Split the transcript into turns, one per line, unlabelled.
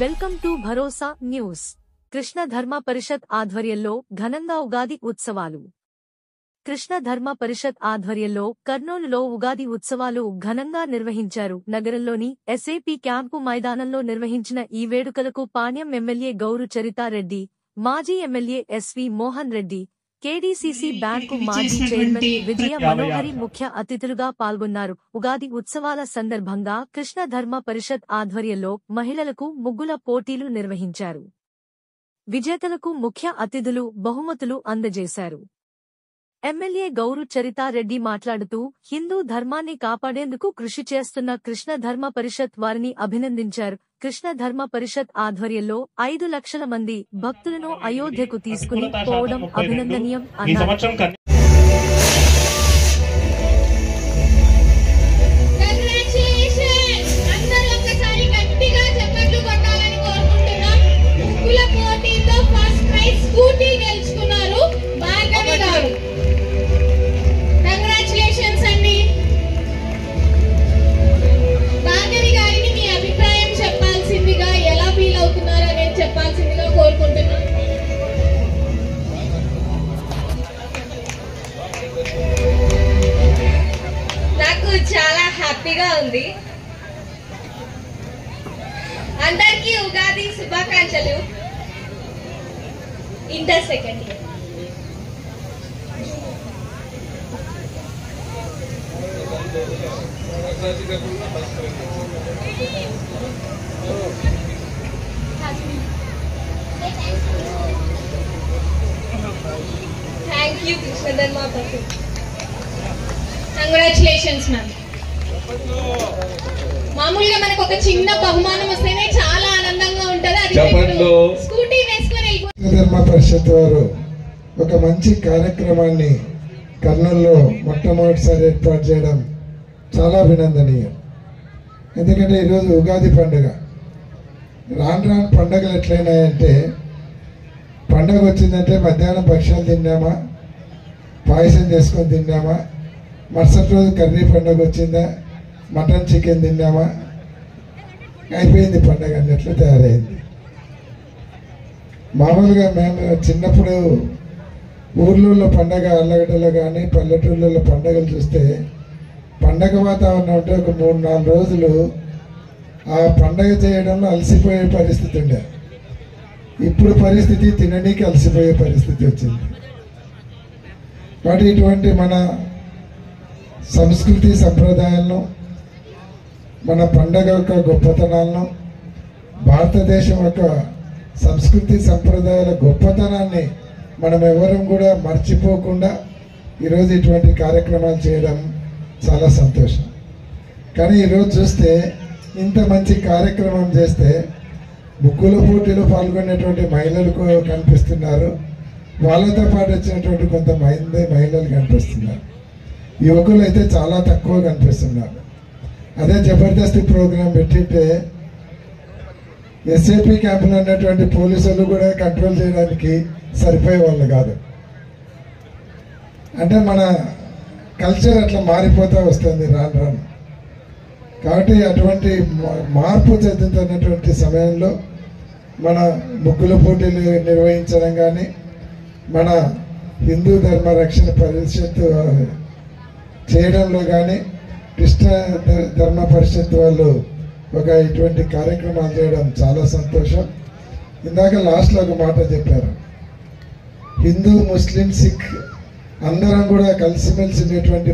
Welcome to Bharosa news. Krishna ధర్మ పరిషత్ ఆధ్వర్యంలో ఘనంగా ఉగాది ఉత్సవాలు. కృష్ణ ధర్మ పరిషత్ ఆధ్వర్యంలో కర్నూలులో ఉగాది ఉత్సవాలు ఘనంగా నిర్వహించారు. నగరంలోని ఎస్ఏపీ క్యాంపు మైదానంలో నిర్వహించిన ఈ వేడుకలకు పాణ్యం ఎమ్మెల్యే గౌరు చరితారెడ్డి, మాజీ MLA SV Mohan Reddy, KDCC bank మాజీ చైర్మన్ విజయ మనోహరి ముఖ్య అతిథులుగా పాల్గొన్నారు. ఉగాది ఉత్సవాల సందర్భంగా కృష్ణ ధర్మ పరిషత్ ఆధ్వర్యంలో మహిళలకు ముగ్గుల పోటీలు నిర్వహించారు. విజేతలకు ముఖ్య అతిథులు బహుమతులు అందజేశారు. ఎమ్మెల్యే గౌరు చరితారెడ్డి మాట్లాడుతూ హిందూ ధర్మాన్ని కాపాడేందుకు కృషి చేస్తున్న కృష్ణ ధర్మ పరిషత్ వారిని అభినందించారు. కృష్ణ ధర్మ పరిషత్ ఆధ్వర్యంలో 5 లక్షల మంది భక్తులను అయోధ్యకు తీసుకుని పోవడం అభినందనీయం అన్నారు.
చాలా హ్యాపీగా ఉంది. అందరికీ ఉగాది శుభాకాంక్షలు. Inter second year thank you Krishna ధర్మ పరిషత్. Congratulations ma'am. మామూలుగా మనకు ఒక చిన్న బహుమానం వస్తేనే చాలా ఆనందంగా ఉంటది. అది స్కూటీ వేసుకొని
ధర్మ పరిషత్ వారు ఒక మంచి కార్యక్రమాన్ని కర్నూలులో మొట్టమొదటిసారి ఏర్పాటు చేయడం చాలా అభినందనీయం. ఎందుకంటే ఈరోజు ఉగాది పండుగ. రాను పండుగలు ఎట్లయినాయంటే, పండుగ వచ్చిందంటే మధ్యాహ్నం భక్ష్యాలు తిన్నామా, పాయసం చేసుకొని తిన్నామా, మరుసటి రోజు కర్రీ పండుగ వచ్చిందా, మటన్ చికెన్ తిన్నామా, అయిపోయింది పండుగ అన్నట్లు తయారైంది. మామూలుగా మేము చిన్నప్పుడు ఊర్లలో పండగ, అల్లగడ్డలో కానీ పల్లెటూళ్ళలో పండుగలు చూస్తే పండగ వాతావరణం ఉంటే ఒక 3-4 రోజులు ఆ పండగ చేయడంలో అలసిపోయే పరిస్థితి ఉండే. ఇప్పుడు పరిస్థితి తిననీకి అలసిపోయే పరిస్థితి వచ్చింది. కాబట్టి ఇటువంటి మన సంస్కృతి సంప్రదాయాలను, మన పండగ యొక్క గొప్పతనాలను, భారతదేశం యొక్క సంస్కృతి సంప్రదాయాల గొప్పతనాన్ని మనం ఎవరం కూడా మర్చిపోకుండా ఈరోజు ఇటువంటి కార్యక్రమాలు చేయడం చాలా సంతోషం. కానీ ఈరోజు చూస్తే ఇంత మంచి కార్యక్రమం చేస్తే ముగ్గుల పోటీలో పాల్గొనేటువంటి మహిళలు కనిపిస్తున్నారు. వాళ్ళతో పాటు వచ్చినటువంటి కొంత మహిళలు కనిపిస్తున్నారు. యువకులు అయితే చాలా తక్కువ కనిపిస్తున్నారు. అదే జబర్దస్త్ ప్రోగ్రాం పెట్టింటే ఎస్ఏపీ క్యాంపులో ఉన్నటువంటి పోలీసులు కూడా కంట్రోల్ చేయడానికి సరిపోయే వాళ్ళు కాదు. అంటే మన కల్చర్ అట్లా మారిపోతూ వస్తుంది రాను. కాబట్టి అటువంటి మార్పు చెందుతున్నటువంటి సమయంలో మన ముగ్గుల పోటీలు నిర్వహించడం కానీ, మన హిందూ ధర్మ రక్షణ పరిషత్ చేయడంలో కానీ, కృష్ణ ధర్మ పరిషత్ వాళ్ళు ఒక ఇటువంటి కార్యక్రమాలు చేయడం చాలా సంతోషం. ఇందాక లాస్ట్లో ఒక మాట చెప్పారు, హిందూ ముస్లిం సిక్ అందరం కూడా కలిసిమెలిసి ఉండేటువంటి